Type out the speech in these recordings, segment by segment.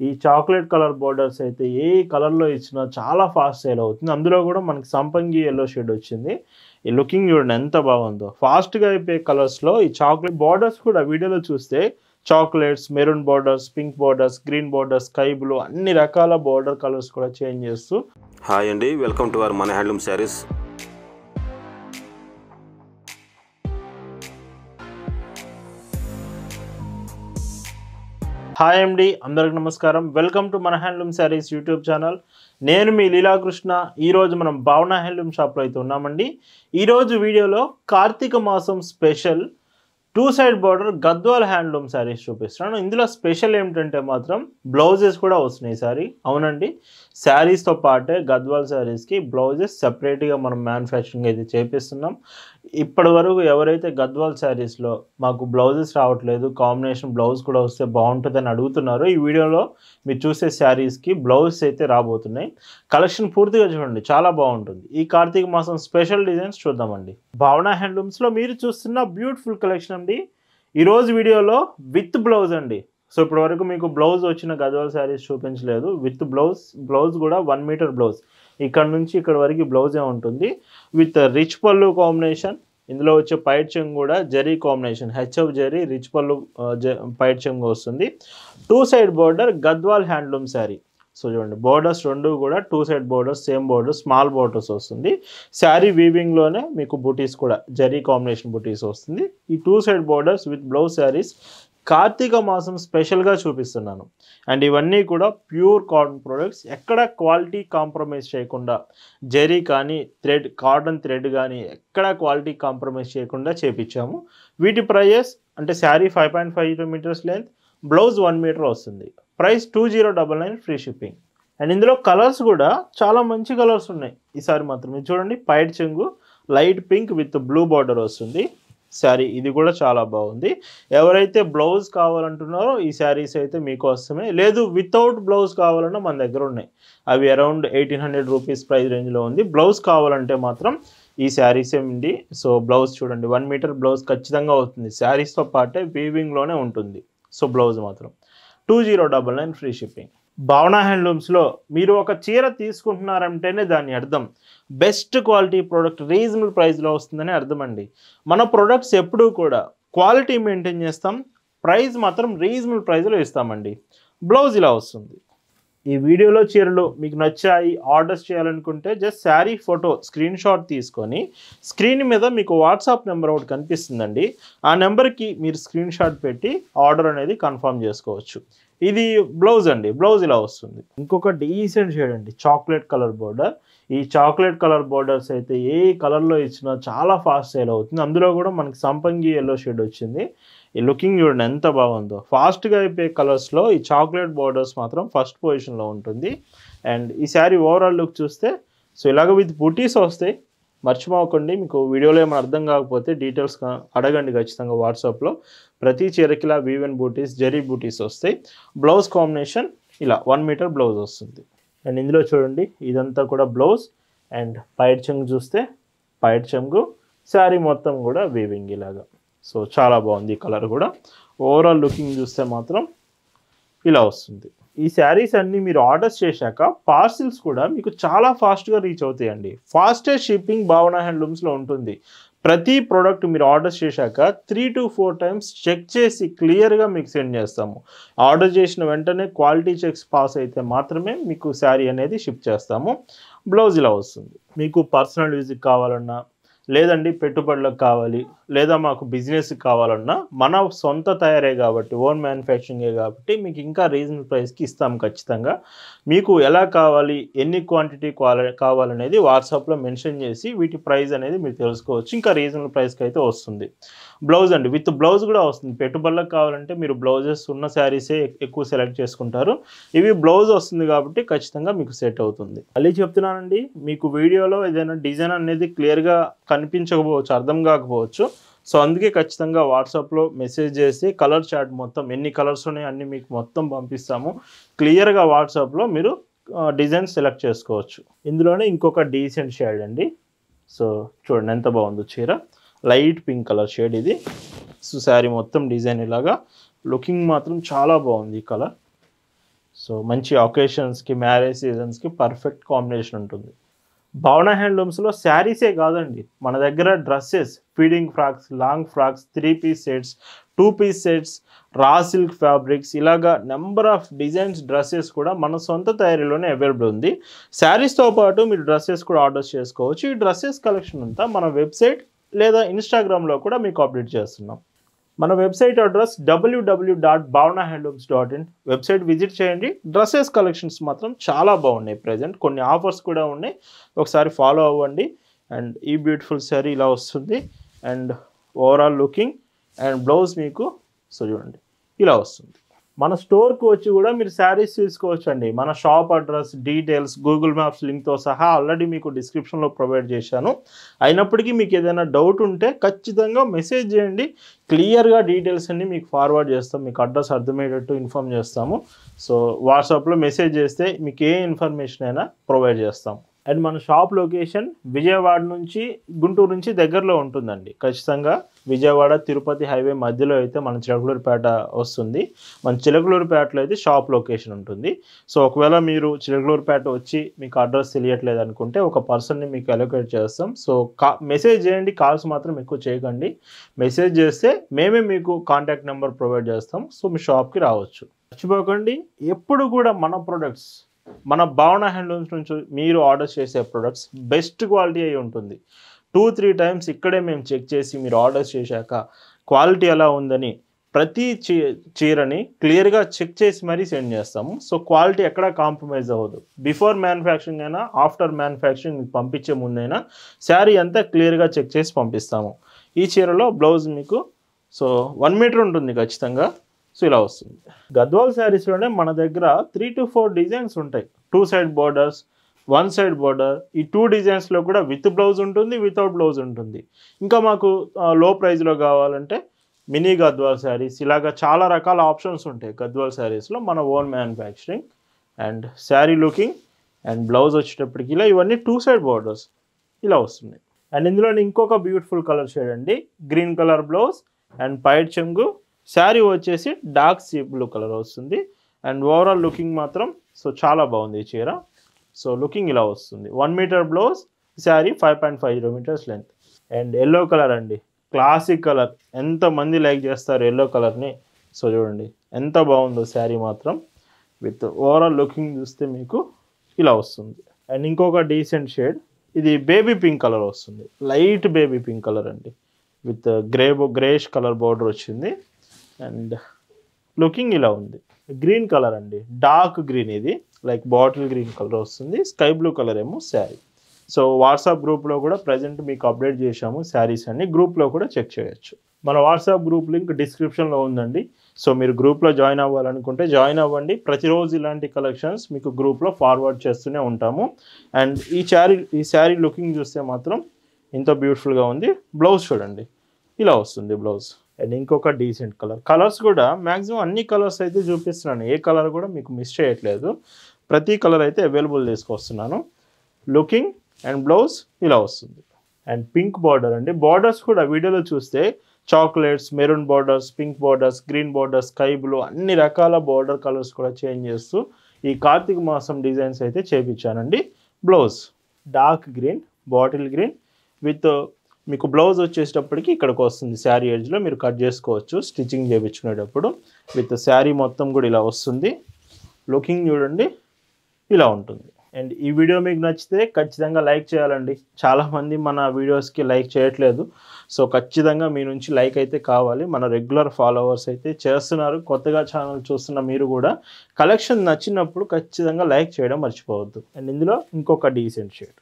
ఈ chocolate colour borders అయితే ఏ కలర్లో ఇచ్చినా చాలా ఫాస్ట్ సేల్ అవుతుంది. అందులో కూడా మనకి సంపంగి ఎల్లో షేడ్ వచ్చింది. ఈ లుకింగ్ చూడండి ఎంత బాగుందో. ఫాస్ట్గా అయిపోయే కలర్స్లో ఈ చాక్లెట్ బోర్డర్స్ కూడా వీడియోలో చూస్తే chocolates, maroon borders, pink borders, green borders, sky blue అన్ని రకాల బోర్డర్ కలర్స్ కూడా చేంజ్ చేస్తూ. హాయ్ అండి, వెల్కమ్ టు అవర్ మన హ్యాండ్లూమ్ శారీస్. హాయ్ అండి, అందరికి నమస్కారం. వెల్కమ్ టు మన హ్యాండ్లూమ్ శారీస్ యూట్యూబ్ ఛానల్. నేను మీ లీలాకృష్ణ. ఈరోజు మనం భావన హ్యాండ్లూమ్ షాప్లో అయితే ఉన్నామండి. ఈరోజు వీడియోలో కార్తీక మాసం special 2 side border Gadwal handloom saris చూపిస్తున్నాను. ఇందులో స్పెషల్ ఏమిటంటే మాత్రం బ్లౌజెస్ కూడా వస్తున్నాయి సారీ. అవునండి, శారీస్తో పాటే గద్వాల్ శారీస్కి బ్లౌజెస్ సెపరేట్గా మనం మ్యానుఫ్యాక్చరింగ్ అయితే చేపిస్తున్నాం. ఇప్పటి వరకు ఎవరైతే గద్వాల్ శారీస్లో మాకు బ్లౌజెస్ రావట్లేదు, కాంబినేషన్ బ్లౌజ్ కూడా వస్తే బాగుంటుందని అడుగుతున్నారో, ఈ వీడియోలో మీరు చూసే శారీస్కి బ్లౌజెస్ అయితే రాబోతున్నాయి. కలెక్షన్ పూర్తిగా చూడండి, చాలా బాగుంటుంది. ఈ కార్తీక మాసం స్పెషల్ డిజైన్స్ చూద్దామండి. భావన హ్యాండ్లూమ్స్లో మీరు చూస్తున్న బ్యూటిఫుల్ కలెక్షన్ అండి. ఈరోజు వీడియోలో విత్ బ్లౌజ్ అండి. సో ఇప్పటి వరకు మీకు బ్లౌజ్ వచ్చిన గద్వాల్ శారీస్ చూపించలేదు. విత్ బ్లౌజ్ కూడా 1 మీటర్ బ్లౌజ్, ఇక్కడ నుంచి ఇక్కడ వరకు బ్లౌజే ఉంటుంది. విత్ రిచ్ పళ్ళు కాంబినేషన్. ఇందులో వచ్చే పైట్ చెంగు కూడా zari combination, HF zari rich పళ్ళు పైట్ చెంగు వస్తుంది. 2 side border Gadwal handloom sari. So చూడండి, బోర్డర్స్ రెండు కూడా 2 side borders, same border, small borders వస్తుంది. శారీ వీవింగ్లోనే మీకు బుటీస్ కూడా జరీ కాంబినేషన్ బుటీస్ వస్తుంది. ఈ 2 side borders with blouse saris కార్తీక మాసం స్పెషల్గా చూపిస్తున్నాను. అండ్ ఇవన్నీ కూడా ప్యూర్ కాటన్ ప్రొడక్ట్స్, ఎక్కడ క్వాలిటీ కాంప్రమైజ్ చేయకుండా, జరీ కానీ థ్రెడ్, కాటన్ థ్రెడ్ కానీ ఎక్కడ క్వాలిటీ కాంప్రమైజ్ చేయకుండా చేపించాము. వీటి ప్రైజెస్ అంటే sari 5.5 metres length, blouse 1 metre వస్తుంది. Price 2099 free shipping. అండ్ ఇందులో కలర్స్ కూడా చాలా మంచి కలర్స్ ఉన్నాయి ఈసారి మాత్రం. ఇది చూడండి, పైట్ చెంగు light pink with blue border వస్తుంది శారీ. ఇది కూడా చాలా బాగుంది. ఎవరైతే బ్లౌజ్ కావాలంటున్నారో ఈ శారీస్ అయితే మీకోసమే. లేదు వితౌట్ బ్లౌజ్ కావాలన్నా మన దగ్గర ఉన్నాయి. అవి అరౌండ్ 1800 రూపీస్ ప్రైస్ రేంజ్లో ఉంది. బ్లౌజ్ కావాలంటే మాత్రం ఈ శారీసే ఉంది. సో బ్లౌజ్ చూడండి, 1 మీటర్ బ్లౌజ్ ఖచ్చితంగా అవుతుంది. శారీస్తో పాటే వీవింగ్లోనే ఉంటుంది. సో బ్లౌజ్ మాత్రం 2099 ఫ్రీ షిప్పింగ్. భావన హ్యాండ్లూమ్స్లో మీరు ఒక చీర తీసుకుంటున్నారంటేనే దాని అర్థం బెస్ట్ క్వాలిటీ ప్రోడక్ట్ రీజనబుల్ ప్రైస్లో వస్తుందని అర్థం అండి. మన ప్రొడక్ట్స్ ఎప్పుడూ కూడా క్వాలిటీ మెయింటైన్ చేస్తాం, ప్రైస్ మాత్రం రీజనబుల్ ప్రైస్లో ఇస్తామండి. బ్లౌజ్ ఇలా వస్తుంది. ఈ వీడియోలో చీరలు మీకు నచ్చాయి, ఆర్డర్స్ చేయాలనుకుంటే just sari photo screen shot తీసుకొని స్క్రీన్ మీద మీకు వాట్సాప్ నెంబర్ ఒకటి కనిపిస్తుందండి. ఆ నెంబర్కి మీరు స్క్రీన్ షాట్ పెట్టి ఆర్డర్ అనేది కన్ఫర్మ్ చేసుకోవచ్చు. ఇది బ్లౌజ్ అండి. బ్లౌజ్ ఇలా వస్తుంది. ఇంకొక డీసెంట్ షేడ్ అండి, చాక్లెట్ కలర్ బోర్డర్. ఈ చాక్లెట్ కలర్ బోర్డర్స్ అయితే ఏ కలర్లో ఇచ్చినా చాలా ఫాస్ట్ సేల్ అవుతుంది. అందులో కూడా మనకి సంపంగి ఎల్లో షేడ్ వచ్చింది. ఈ లుకింగ్ చూడండి ఎంత బాగుందో. ఫాస్ట్గా అయిపోయే కలర్స్లో ఈ చాక్లెట్ బోర్డర్స్ మాత్రం ఫస్ట్ పొజిషన్లో ఉంటుంది. అండ్ ఈ శారీ ఓవరాల్ లుక్ చూస్తే సో ఇలాగ విత్ బుటీస్ వస్తాయి. మర్చిపోకండి, మీకు వీడియోలో ఏమైనా అర్థం కాకపోతే డీటెయిల్స్ అడగండి ఖచ్చితంగా వాట్సాప్లో. ప్రతి చీరకిలా వీవెన్ బూటీస్, జరీ బూటీస్ వస్తాయి. బ్లౌజ్ కాంబినేషన్ ఇలా 1 మీటర్ బ్లౌజ్ వస్తుంది. అండ్ ఇందులో చూడండి, ఇదంతా కూడా బ్లౌజ్. అండ్ పైట్ చెంగు చూస్తే పైట్ చెంగు, శారీ మొత్తం కూడా వీవింగ్ ఇలాగా. సో చాలా బాగుంది ఈ కలర్ కూడా. ఓవరాల్ లుకింగ్ చూస్తే మాత్రం ఇలా వస్తుంది. ఈ శారీస్ అన్నీ మీరు ఆర్డర్స్ చేశాక పార్సిల్స్ కూడా మీకు చాలా ఫాస్ట్గా రీచ్ అవుతాయండి. ఫాస్టెస్ట్ షిప్పింగ్ భావన హ్యాండ్లూమ్స్లో ఉంటుంది. ప్రతి ప్రోడక్ట్ మీరు ఆర్డర్ చేశాక 3 to 4 టైమ్స్ చెక్ చేసి క్లియర్గా మీకు సెండ్ చేస్తాము. ఆర్డర్ చేసిన వెంటనే క్వాలిటీ చెక్స్ పాస్ అయితే మాత్రమే మీకు శారీ అనేది షిప్ చేస్తాము. బ్లౌజ్ ఇలా వస్తుంది. మీకు పర్సనల్ యూజ్కి కావాలన్నా, లేదండి పెట్టుబడులకు కావాలి, లేదా మాకు బిజినెస్కి కావాలన్నా మన సొంత తయారే కాబట్టి, ఓన్ మ్యానుఫ్యాక్చరింగే కాబట్టి మీకు ఇంకా రీజనబుల్ ప్రైస్కి ఇస్తాం ఖచ్చితంగా. మీకు ఎలా కావాలి, ఎన్ని క్వాంటిటీ కావాలనేది వాట్సాప్లో మెన్షన్ చేసి వీటి ప్రైస్ అనేది మీరు తెలుసుకోవచ్చు. ఇంకా రీజనబుల్ ప్రైస్కి అయితే వస్తుంది. బ్లౌజ్ అండి, విత్ బ్లౌజ్ కూడా వస్తుంది. పెట్టుబడులకు కావాలంటే మీరు బ్లౌజెస్ ఉన్న శారీసే ఎక్కువ సెలెక్ట్ చేసుకుంటారు. ఇవి బ్లౌజ్ వస్తుంది కాబట్టి ఖచ్చితంగా మీకు సెట్ అవుతుంది. మళ్ళీ చెప్తున్నానండి, మీకు వీడియోలో ఏదైనా డిజైన్ అనేది క్లియర్గా కనిపించకపోవచ్చు, అర్థం కాకపోవచ్చు. సో అందుకే ఖచ్చితంగా వాట్సాప్లో మెసేజ్ చేసి కలర్ చార్ట్ మొత్తం ఎన్ని కలర్స్ ఉన్నాయో అన్నీ మీకు మొత్తం పంపిస్తాము. క్లియర్గా వాట్సాప్లో మీరు డిజైన్ సెలెక్ట్ చేసుకోవచ్చు. ఇందులోనే ఇంకొక డీసెంట్ షేడ్ అండి. సో చూడండి ఎంత బాగుందో చీర. లైట్ పింక్ కలర్ షేడ్ ఇది. సో శారీ మొత్తం డిజైన్ ఇలాగా. లుకింగ్ మాత్రం చాలా బాగుంది ఈ కలర్. సో మంచి ఒకేషన్స్కి, మ్యారేజ్ సీజన్స్కి పర్ఫెక్ట్ కాంబినేషన్ ఉంటుంది. భావన హ్యాండ్లూమ్స్లో శారీసే కాదండి, మన దగ్గర dresses, feeding frocks, long frocks, 3 piece sets, 2 piece sets, raw silk fabrics, ఇలాగా నెంబర్ ఆఫ్ డిజైన్స్ డ్రెస్సెస్ కూడా మన సొంత తయారీలోనే అవైలబుల్ ఉంది. శారీస్తో పాటు మీరు డ్రెస్సెస్ కూడా ఆర్డర్ చేసుకోవచ్చు. ఈ డ్రెస్సెస్ కలెక్షన్ అంతా మన వెబ్సైట్ లేదా ఇన్స్టాగ్రామ్లో కూడా మీకు అప్డేట్ చేస్తున్నాం. మన website address www.bhavanahandlooms.in. Website visit చేయండి. డ్రెస్సెస్ కలెక్షన్స్ మాత్రం చాలా బాగున్నాయి. ప్రజెంట్ కొన్ని ఆఫర్స్ కూడా ఉన్నాయి, ఒకసారి ఫాలో అవ్వండి. అండ్ ఈ బ్యూటిఫుల్ శారీ ఇలా వస్తుంది. And overall looking and blouse మీకు సో చూడండి ఇలా వస్తుంది. మన స్టోర్కి వచ్చి కూడా మీరు శారీస్ తీసుకోవచ్చు అండి. మన shop address, details, Google Maps లింక్తో సహా ఆల్రెడీ మీకు డిస్క్రిప్షన్లో ప్రొవైడ్ చేశాను. అయినప్పటికీ మీకు ఏదైనా డౌట్ ఉంటే ఖచ్చితంగా మెసేజ్ చేయండి. క్లియర్గా డీటెయిల్స్ అన్ని మీకు ఫార్వర్డ్ చేస్తాం. మీకు అడ్రస్ అర్థమయ్యేటట్టు ఇన్ఫామ్ చేస్తాము. సో వాట్సాప్లో మెసేజ్ చేస్తే మీకు ఏ ఇన్ఫర్మేషన్ అయినా ప్రొవైడ్ చేస్తాం. అండ్ మన షాప్ లొకేషన్ విజయవాడ నుంచి, గుంటూరు నుంచి దగ్గరలో ఉంటుందండి. ఖచ్చితంగా విజయవాడ తిరుపతి హైవే మధ్యలో అయితే మన చిలకలూరుపేట వస్తుంది. మన చిలకలూరుపేటలో అయితే షాప్ లొకేషన్ ఉంటుంది. సో ఒకవేళ మీరు చిలకలూరుపేట వచ్చి మీకు అడ్రస్ తెలియట్లేదు అనుకుంటే ఒక పర్సన్ని మీకు అలొకేట్ చేస్తాం. సో మెసేజ్ చేయండి, కాల్స్ మాత్రం ఎక్కువ చేయకండి. మెసేజ్ చేస్తే మేమే మీకు కాంటాక్ట్ నెంబర్ ప్రొవైడ్ చేస్తాం. సో మీ షాప్కి రావచ్చు. మర్చిపోకండి, ఎప్పుడు కూడా మన ప్రొడక్ట్స్, మన భావన హ్యాండ్లూమ్స్ నుంచి మీరు ఆర్డర్ చేసే ప్రొడక్ట్స్ బెస్ట్ క్వాలిటీ అయి ఉంటుంది. 2-3 టైమ్స్ ఇక్కడే మేము చెక్ చేసి మీరు ఆర్డర్ చేశాక క్వాలిటీ ఎలా ఉందని ప్రతి చీరని క్లియర్గా చెక్ చేసి మరీ సెండ్ చేస్తాము. సో క్వాలిటీ ఎక్కడా కాంప్రమైజ్ అవ్వదు. బిఫోర్ మ్యానుఫ్యాక్చరింగ్ అయినా, ఆఫ్టర్ మ్యానుఫ్యాక్చరింగ్ మీకు పంపించే ముందైనా శారీ అంతా క్లియర్గా చెక్ చేసి పంపిస్తాము. ఈ చీరలో బ్లౌజ్ మీకు సో 1 మీటర్ ఉంటుంది ఖచ్చితంగా. సో ఇలా వస్తుంది. గద్వాల్ శారీస్లోనే మన దగ్గర 3 to 4 డిజైన్స్ ఉంటాయి. 2 సైడ్ బోర్డర్స్, 1 సైడ్ బోర్డర్. ఈ 2 డిజైన్స్లో కూడా విత్ బ్లౌజ్ ఉంటుంది, వితౌట్ బ్లౌజ్ ఉంటుంది. ఇంకా మాకు లో ప్రైస్లో కావాలంటే మినీ గద్వాల్ శారీస్, ఇలాగా చాలా రకాల ఆప్షన్స్ ఉంటాయి గద్వాల్ శారీస్లో. మన own manufacturing. And sari looking and blouse వచ్చేటప్పటికి ఇలా ఇవన్నీ 2 సైడ్ బోర్డర్స్ ఇలా వస్తున్నాయి. అండ్ ఇందులో ఇంకొక బ్యూటిఫుల్ కలర్ షేడ్ అండి, గ్రీన్ కలర్ బ్లౌజ్ అండ్ పైట్ చెంగు. శారీ వచ్చేసి డార్క్ సీ బ్లూ కలర్ వస్తుంది. అండ్ ఓవరాల్ లుకింగ్ మాత్రం సో చాలా బాగుంది ఈ చీర. సో లుకింగ్ ఇలా వస్తుంది. 1 metre blouse, sari 5.50 metres length. And yellow colour అండి, క్లాసిక్ కలర్. ఎంతమంది లైక్ చేస్తారు ఎల్లో కలర్ని. సో చూడండి ఎంత బాగుందో శారీ మాత్రం. విత్ ఓవరాల్ లుకింగ్ చూస్తే మీకు ఇలా వస్తుంది. అండ్ ఇంకొక డీసెంట్ షేడ్, ఇది బేబీ పింక్ కలర్ వస్తుంది. లైట్ బేబీ పింక్ కలర్ అండి, విత్ గ్రేష్ కలర్ బార్డర్ వచ్చింది. అండ్ లుకింగ్ ఇలా ఉంది. గ్రీన్ కలర్ అండి, డార్క్ గ్రీన్, ఇది లైక్ బాటిల్ గ్రీన్ కలర్ వస్తుంది. స్కై బ్లూ కలర్ ఏమో శారీ. సో వాట్సాప్ గ్రూప్లో కూడా ప్రజెంట్ మీకు అప్డేట్ చేశాము శారీస్ అన్ని. గ్రూప్లో కూడా చెక్ చేయొచ్చు. మన వాట్సాప్ గ్రూప్ లింక్ డిస్క్రిప్షన్లో ఉందండి. సో మీరు గ్రూప్లో జాయిన్ అవ్వాలనుకుంటే జాయిన్ అవ్వండి. ప్రతిరోజు ఇలాంటి కలెక్షన్స్ మీకు గ్రూప్లో ఫార్వర్డ్ చేస్తూనే ఉంటాము. అండ్ ఈ శారీ లుకింగ్ చూస్తే మాత్రం ఎంతో బ్యూటిఫుల్గా ఉంది. బ్లౌజ్ చూడండి ఇలా వస్తుంది బ్లౌజ్. అండ్ ఇంకొక డీసెంట్ కలర్స్ కూడా మ్యాక్సిమం అన్ని కలర్స్ అయితే చూపిస్తున్నాను. ఏ కలర్ కూడా మీకు మిస్ చేయట్లేదు. ప్రతి కలర్ అయితే అవైలబుల్ తీసుకొస్తున్నాను. లుకింగ్ అండ్ బ్లౌజ్ ఇలా వస్తుంది. అండ్ పింక్ బార్డర్ అండి. బార్డర్స్ కూడా వీడియోలో చూస్తే chocolates, maroon borders, pink borders, green borders, sky blue, అన్ని రకాల బార్డర్ కలర్స్ కూడా చేంజ్ చేస్తూ ఈ కార్తీక మాసం డిజైన్స్ అయితే చేయించానండి. Blouse dark green, bottle green with మీకు బ్లౌజ్ వచ్చేటప్పటికి ఇక్కడికి వస్తుంది. శారీ ఎడ్జ్లో మీరు కట్ చేసుకోవచ్చు స్టిచ్చింగ్ చేయించుకునేటప్పుడు. విత్ శారీ మొత్తం కూడా ఇలా వస్తుంది. లుకింగ్ చూడండి ఇలా ఉంటుంది. అండ్ ఈ వీడియో మీకు నచ్చితే ఖచ్చితంగా లైక్ చేయాలండి. చాలామంది మన వీడియోస్కి లైక్ చేయట్లేదు. సో ఖచ్చితంగా మీ నుంచి లైక్ అయితే కావాలి. మన రెగ్యులర్ ఫాలోవర్స్ అయితే చేస్తున్నారు. కొత్తగా ఛానల్ చూస్తున్న మీరు కూడా కలెక్షన్ నచ్చినప్పుడు ఖచ్చితంగా లైక్ చేయడం మర్చిపోవద్దు. అండ్ ఇందులో ఇంకొక డీసెంట్ షేడ్.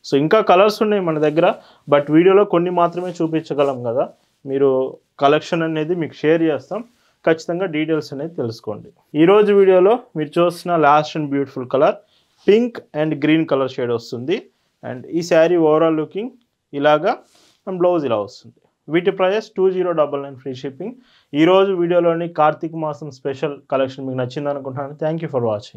సో ఇంకా కలర్స్ ఉన్నాయి మన దగ్గర, బట్ వీడియోలో కొన్ని మాత్రమే చూపించగలం కదా. మీరు కలెక్షన్ అనేది మీకు షేర్ చేస్తాం, ఖచ్చితంగా డీటెయిల్స్ అనేది తెలుసుకోండి. ఈరోజు వీడియోలో మీరు చూస్తున్న last and beautiful colour pink and green colour shade వస్తుంది. అండ్ ఈ శారీ ఓవరాల్ లుకింగ్ ఇలాగా అండ్ బ్లౌజ్ ఇలా వస్తుంది. వీటి ప్రైస్ 2099 ఫ్రీ షిప్పింగ్. ఈరోజు వీడియోలోని కార్తీక మాసం స్పెషల్ కలెక్షన్ మీకు నచ్చింది అనుకుంటున్నాను. Thank you for watching.